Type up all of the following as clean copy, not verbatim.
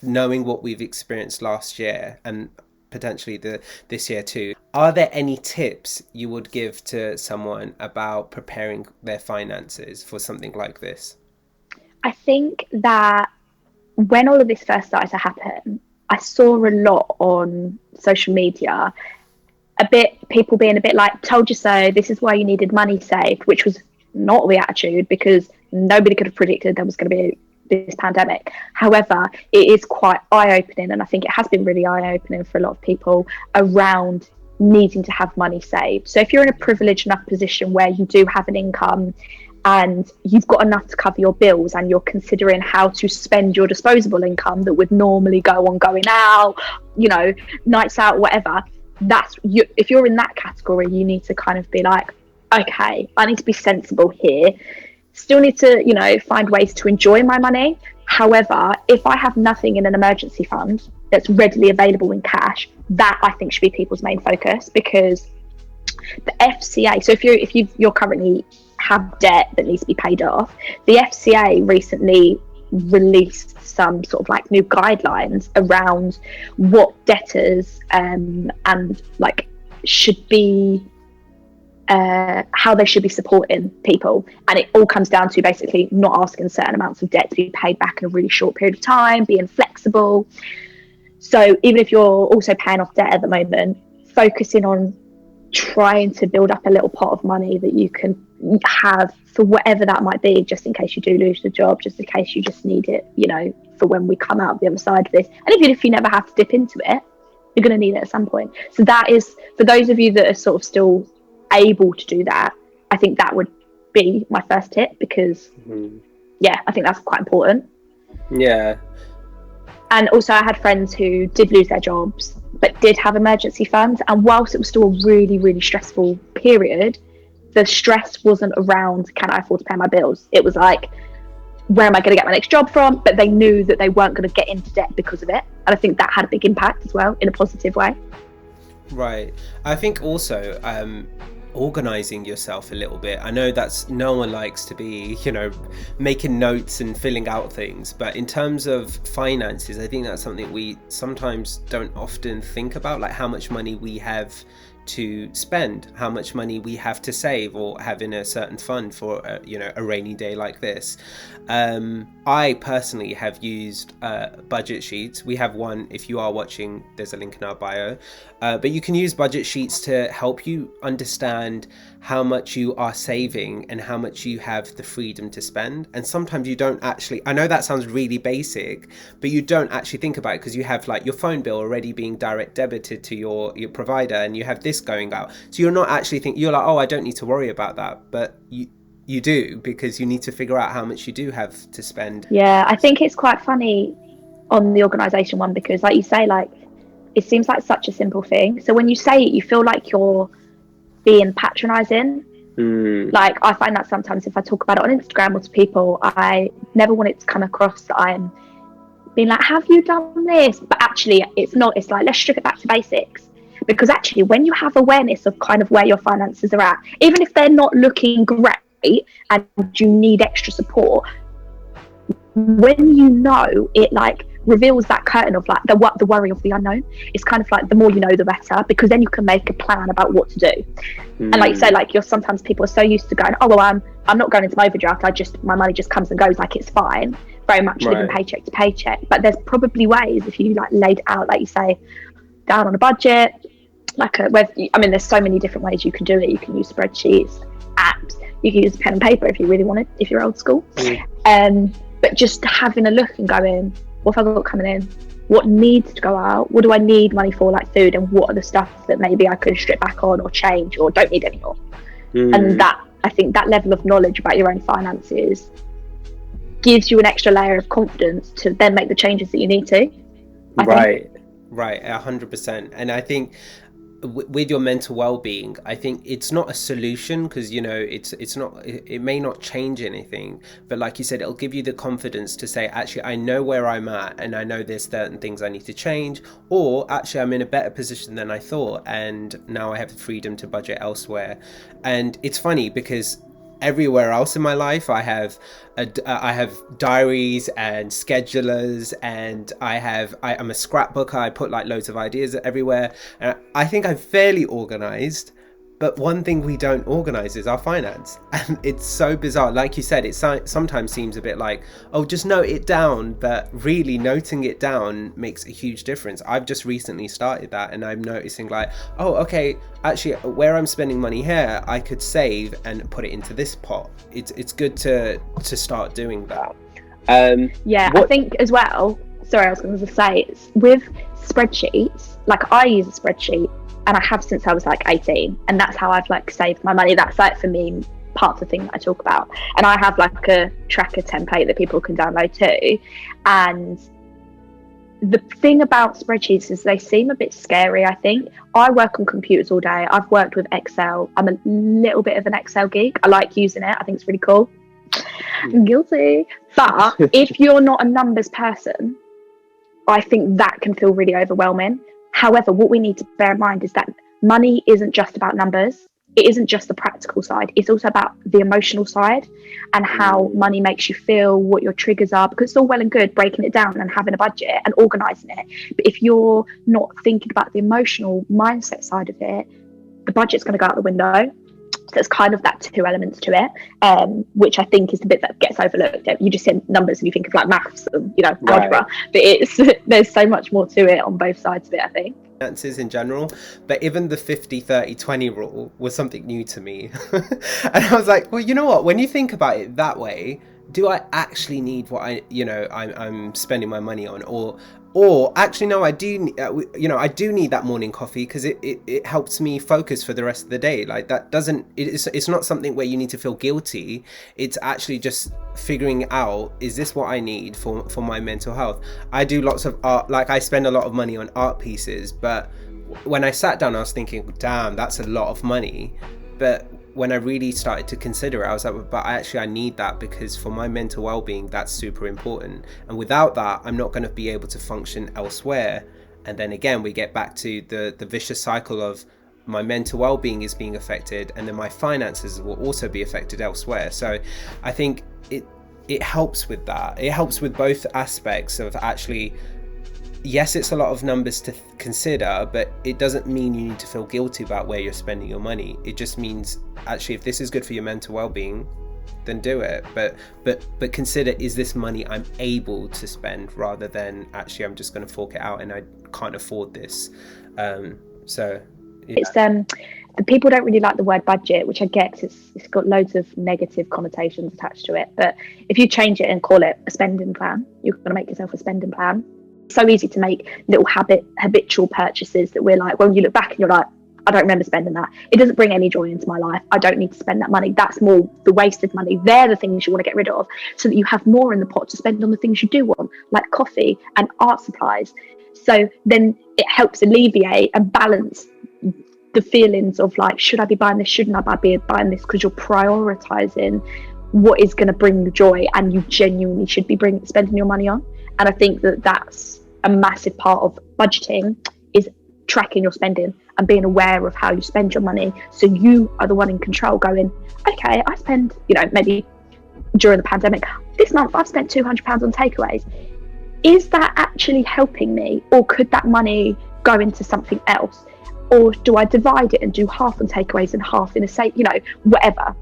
knowing what we've experienced last year and potentially this year too, are there any tips you would give to someone about preparing their finances for something like this? I think that when all of this first started to happen, I saw a lot on social media, a bit people being a bit like, told you so, this is why you needed money saved, which was not the attitude, because nobody could have predicted there was going to be this pandemic. However, it is quite eye-opening, and I think it has been really eye-opening for a lot of people around needing to have money saved. So if you're in a privileged enough position where you do have an income and you've got enough to cover your bills, and you're considering how to spend your disposable income that would normally go on going out, nights out, whatever, that's you. If you're in that category, you need to kind of be like, okay, I need to be sensible here. Still need to, find ways to enjoy my money. However, if I have nothing in an emergency fund that's readily available in cash, that I think should be people's main focus, because the FCA. So if you're currently have debt that needs to be paid off, the FCA recently released some sort of like new guidelines around what debtors and like should be how they should be supporting people. And it all comes down to basically not asking certain amounts of debt to be paid back in a really short period of time, being flexible. So even if you're also paying off debt at the moment, focusing on trying to build up a little pot of money that you can have for whatever that might be, just in case you do lose the job, just in case you just need it, for when we come out the other side of this. And even if you never have to dip into it, you're going to need it at some point. So that is, for those of you that are sort of still able to do that, I think that would be my first tip, because I think that's quite important. Yeah. And also I had friends who did lose their jobs but did have emergency funds, and whilst it was still a really, really stressful period, the stress wasn't around, can I afford to pay my bills? It was like, where am I going to get my next job from? But they knew that they weren't going to get into debt because of it. And I think that had a big impact as well, in a positive way. Right. I think also organizing yourself a little bit. I know that's, no one likes to be, making notes and filling out things, but in terms of finances, I think that's something we sometimes don't often think about, like how much money we have to spend, how much money we have to save or have in a certain fund for a rainy day like this. I personally have used budget sheets. We have one, if you are watching, there's a link in our bio, but you can use budget sheets to help you understand how much you are saving and how much you have the freedom to spend. And sometimes you don't actually, I know that sounds really basic, but you don't actually think about it, because you have like your phone bill already being direct debited to your provider, and you have this going out. So you're not actually thinking, you're like, oh, I don't need to worry about that. But you do, because you need to figure out how much you do have to spend. Yeah, I think it's quite funny on the organisation one, because like you say, like it seems like such a simple thing. So when you say it, you feel like you're being patronising. Like I find that sometimes if I talk about it on Instagram or to people, I never want it to come across that I'm being like, have you done this? But actually it's not. It's like, let's strip it back to basics. Because actually when you have awareness of kind of where your finances are at, even if they're not looking great and you need extra support, when you know, it like reveals that curtain of like the worry of the unknown. It's kind of like, the more you know the better, because then you can make a plan about what to do. And like you say, like sometimes people are so used to going, oh well, I'm not going into my overdraft, my money just comes and goes, like it's fine, very much living paycheck to paycheck. But there's probably ways, if you like laid it out, like you say, down on a budget, like there's so many different ways you can do it. You can use spreadsheets, apps, you can use pen and paper if you really want it, if you're old school. But just having a look and going, what have I got coming in? What needs to go out? What do I need money for, like food? And what are the stuff that maybe I could strip back on or change or don't need anymore? And that, I think that level of knowledge about your own finances gives you an extra layer of confidence to then make the changes that you need to. Right, 100%. And I think with your mental well-being, I think it's not a solution, because it's not, it may not change anything, but like you said, it'll give you the confidence to say, actually I know where I'm at, and I know there's certain things I need to change, or actually I'm in a better position than I thought, and now I have the freedom to budget elsewhere. And it's funny because everywhere else in my life. I have diaries and schedulers, and I'm a scrapbooker. I put like loads of ideas everywhere, and I think I'm fairly organized. But one thing we don't organize is our finance. And it's so bizarre. Like you said, it sometimes seems a bit like, oh, just note it down. But really, noting it down makes a huge difference. I've just recently started that, and I'm noticing like, oh, okay, actually, where I'm spending money here, I could save and put it into this pot. It's good to start doing that. I think as well, sorry, I was going to say, it's with spreadsheets, like I use a spreadsheet, and I have since I was like 18, and that's how I've like saved my money. That's like for me part of the thing that I talk about, and I have like a tracker template that people can download too. And the thing about spreadsheets is they seem a bit scary. I think I work on computers all day. I've worked with Excel. I'm a little bit of an Excel geek. I like using it. I think it's really cool. I'm guilty. But if you're not a numbers person, I think that can feel really overwhelming. However, what we need to bear in mind is that money isn't just about numbers. It isn't just the practical side. It's also about the emotional side and how money makes you feel, what your triggers are, because it's all well and good breaking it down and having a budget and organising it. But if you're not thinking about the emotional mindset side of it, the budget's going to go out the window. So it's kind of that two elements to it, which I think is the bit that gets overlooked. You just see numbers and you think of like maths and, you know, algebra, but there's so much more to it on both sides of it, I think. Finances in general, but even the 50-30-20 rule was something new to me. And I was like, well, you know what, when you think about it that way, do I actually need what I'm spending my money on? Or actually, no, I do, I do need that morning coffee because it helps me focus for the rest of the day. Like that it's not something where you need to feel guilty. It's actually just figuring out, is this what I need for my mental health? I do lots of art, like I spend a lot of money on art pieces, but when I sat down, I was thinking, damn, that's a lot of money. But when I really started to consider it, I was like, but actually I need that because for my mental well-being, that's super important. And without that, I'm not going to be able to function elsewhere. And then again, we get back to the vicious cycle of my mental well-being is being affected, and then my finances will also be affected elsewhere. So I think it helps with that. It helps with both aspects of actually, yes, it's a lot of numbers to consider, but it doesn't mean you need to feel guilty about where you're spending your money. It just means actually, if this is good for your mental well-being, then do it. But consider, is this money I'm able to spend, rather than actually I'm just going to fork it out and I can't afford this. So yeah. It's the people don't really like the word budget, which I get, it's got loads of negative connotations attached to it. But if you change it and call it a spending plan, you're going to make yourself a spending plan. So easy to make little habitual purchases that we're like, when you look back and you're like, I don't remember spending that. It doesn't bring any joy into my life. I don't need to spend that money. That's more the wasted money. They're the things you want to get rid of so that you have more in the pot to spend on the things you do want, like coffee and art supplies. So then it helps alleviate and balance the feelings of like, should I be buying this? Shouldn't I be buying this? Because you're prioritizing what is going to bring you joy, and you genuinely should be spending your money on. And I think that that's a massive part of budgeting, is tracking your spending and being aware of how you spend your money, so you are the one in control, going, okay, I spend, maybe during the pandemic, this month I've spent £200 on takeaways. Is that actually helping me, or could that money go into something else? Or do I divide it and do half on takeaways and half in a safe, whatever?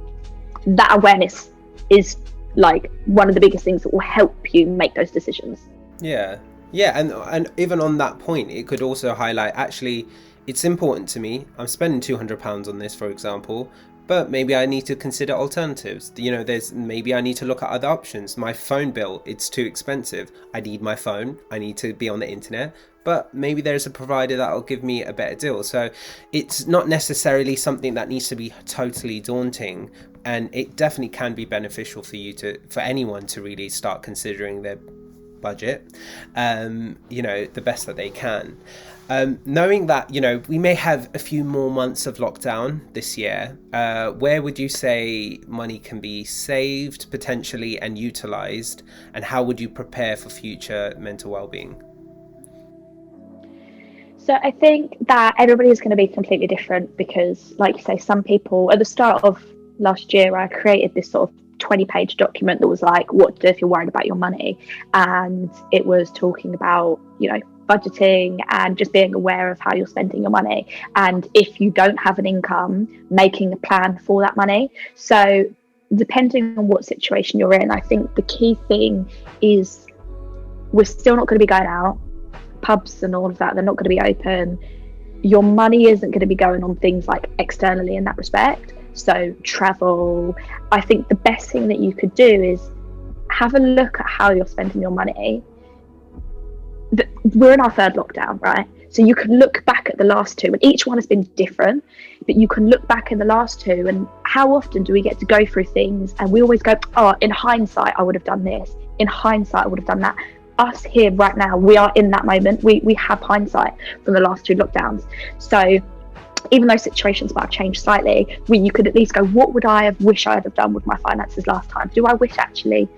That awareness is like one of the biggest things that will help you make those decisions. Yeah, and even on that point, it could also highlight, actually, it's important to me. I'm spending £200 on this, for example, but maybe I need to consider alternatives. Maybe I need to look at other options. My phone bill, it's too expensive. I need my phone. I need to be on the internet. But maybe there's a provider that will give me a better deal. So it's not necessarily something that needs to be totally daunting. And it definitely can be beneficial for anyone to really start considering their budget, the best that they can. Knowing that, we may have a few more months of lockdown this year, where would you say money can be saved potentially and utilized, and how would you prepare for future mental well-being? So I think that everybody is going to be completely different, because like you say, some people at the start of last year, I created this sort of 20-page document that was like, what to do if you're worried about your money. And it was talking about, budgeting and just being aware of how you're spending your money. And if you don't have an income, making a plan for that money. So depending on what situation you're in, I think the key thing is we're still not going to be going out. Pubs and all of that, they're not going to be open. Your money isn't going to be going on things like externally in that respect. So travel, I think the best thing that you could do is have a look at how you're spending your money. We're in our third lockdown, right? So you can look back at the last two, and each one has been different, but you can look back in the last two, and how often do we get to go through things and we always go, oh, in hindsight, I would have done this. In hindsight, I would have done that. Us here right now, we are in that moment. We have hindsight from the last two lockdowns. So even though situations might have changed slightly, you could at least go, what would I have wished I'd have done with my finances last time? Do I wish actually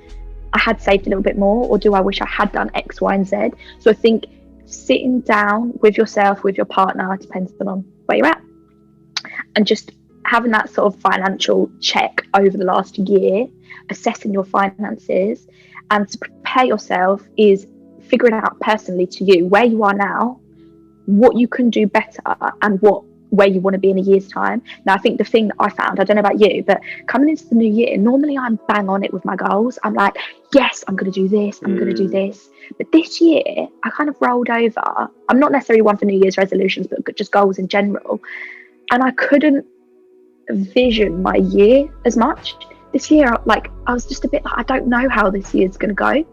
I had saved a little bit more, or do I wish I had done X, Y, and Z? So I think sitting down with yourself, with your partner, depends on where you're at, and just having that sort of financial check over the last year, assessing your finances, and to prepare yourself is figuring out personally to you where you are now, what you can do better, and where you want to be in a year's time. Now, I think the thing that I found, I don't know about you, but coming into the new year, normally I'm bang on it with my goals. I'm like, yes, I'm going to do this, I'm going to do this. But this year, I kind of rolled over. I'm not necessarily one for New Year's resolutions, but just goals in general. And I couldn't vision my year as much. This year, I was just a bit like, I don't know how this year's going to go.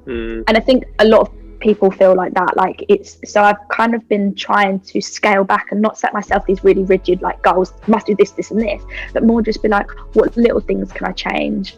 And I think a lot of people feel like that, so I've kind of been trying to scale back and not set myself these really rigid goals, must do this and this, but more just be like, what little things can I change?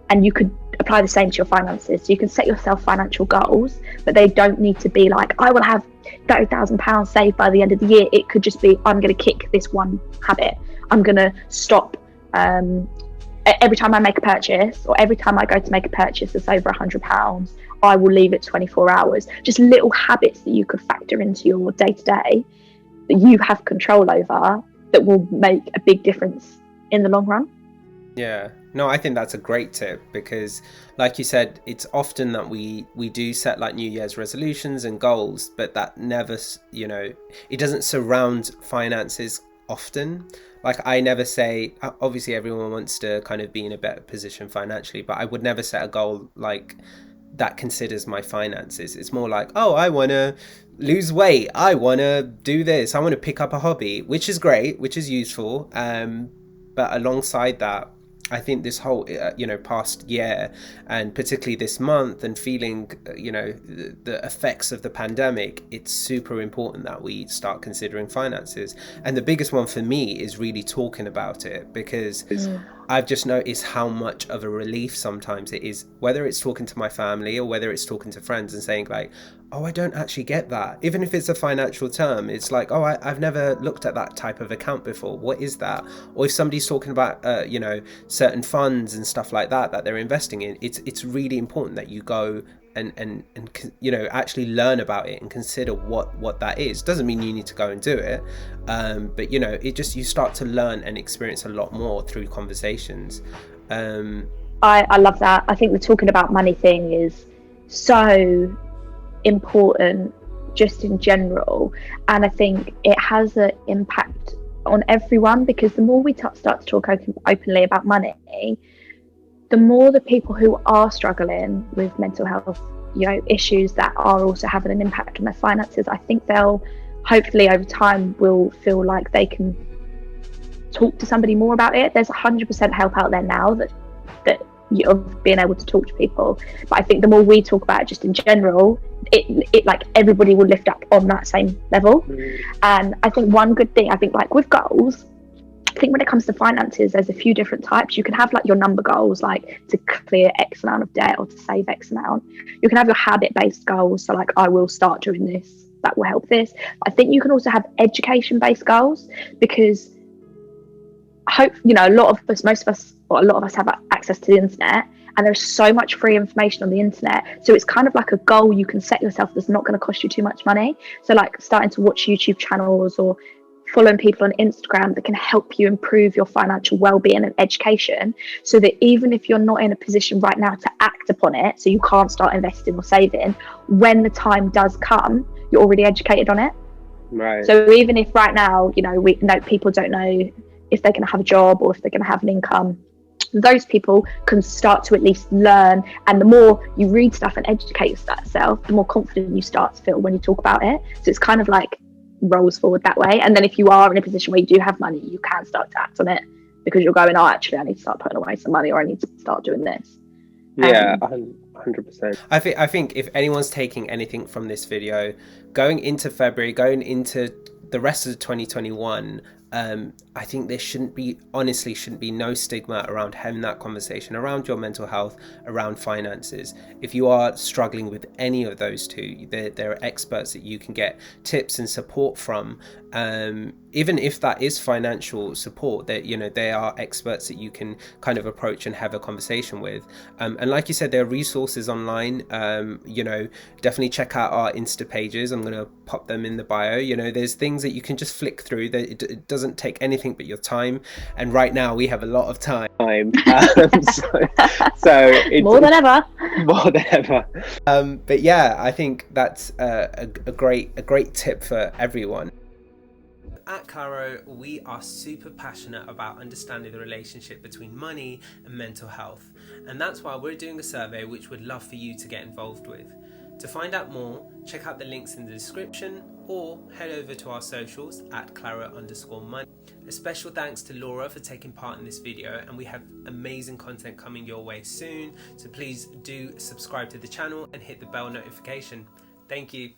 And you could apply the same to your finances. So you can set yourself financial goals, but they don't need to be like, I will have £30,000 saved by the end of the year. It could just be, I'm going to kick this one habit. I'm going to stop every time I make a purchase, or every time I go to make a purchase that's over £100, I will leave it 24 hours. Just little habits that you could factor into your day-to-day that you have control over that will make a big difference in the long run. Yeah, no, I think that's a great tip, because like you said, it's often that we do set New Year's resolutions and goals, but that never, it doesn't surround finances often. I never say, obviously everyone wants to kind of be in a better position financially, but I would never set a goal that considers my finances. It's more like, oh, I want to lose weight, I want to do this, I want to pick up a hobby, which is great, which is useful, but alongside that, I think this whole past year, and particularly this month, and feeling the effects of the pandemic, it's super important that we start considering finances. And the biggest one for me is really talking about it, because I've just noticed how much of a relief sometimes it is, whether it's talking to my family or whether it's talking to friends and saying oh, I don't actually get that. Even if it's a financial term, it's like, oh, I've never looked at that type of account before. What is that? Or if somebody's talking about, certain funds and stuff like that they're investing in, it's really important that you go and actually learn about it and consider what that is. Doesn't mean you need to go and do it, but it just, you start to learn and experience a lot more through conversations. I love that. I think the talking about money thing is so important just in general, and I think it has an impact on everyone, because the more we start to talk openly about money, the more the people who are struggling with mental health issues that are also having an impact on their finances, I think they'll hopefully over time will feel like they can talk to somebody more about it. There's 100% help out there now that of being able to talk to people, but I think the more we talk about it just in general, it everybody will lift up on that same level. And I think one good thing, I think with goals, I think when it comes to finances, there's a few different types. You can have your number goals, to clear X amount of debt or to save X amount. You can have your habit-based goals, so I will start doing this, that will help this. I think you can also have education-based goals, because a lot of us have access to the internet, and there's so much free information on the internet. So it's kind of like a goal you can set yourself that's not going to cost you too much money. So starting to watch YouTube channels or following people on Instagram that can help you improve your financial well-being and education, so that even if you're not in a position right now to act upon it, so you can't start investing or saving, when the time does come, you're already educated on it. Right. So even if right now, we know people don't know if they're going to have a job or if they're going to have an income, those people can start to at least learn. And the more you read stuff and educate yourself, the more confident you start to feel when you talk about it. So it's kind of like rolls forward that way. And then if you are in a position where you do have money, you can start to act on it, because you're going, oh, actually, I need to start putting away some money, or I need to start doing this. Yeah, 100%. I think if anyone's taking anything from this video, going into February, going into the rest of 2021, I think there shouldn't be no stigma around having that conversation around your mental health, around finances. If you are struggling with any of those two, there are experts that you can get tips and support from. Even if that is financial support, that they are experts that you can kind of approach and have a conversation with. And like you said, there are resources online. Definitely check out our Insta pages. I'm going to pop them in the bio. There's things that you can just flick through, that it doesn't take anything but your time, and right now we have a lot of time. So it's more than ever. But yeah, I think that's a great tip for everyone. At Claro, we are super passionate about understanding the relationship between money and mental health, and that's why we're doing a survey which we'd love for you to get involved with. To find out more, check out the links in the description, or head over to our socials at Claro_money. A special thanks to Laura for taking part in this video, and we have amazing content coming your way soon, so please do subscribe to the channel and hit the bell notification. Thank you.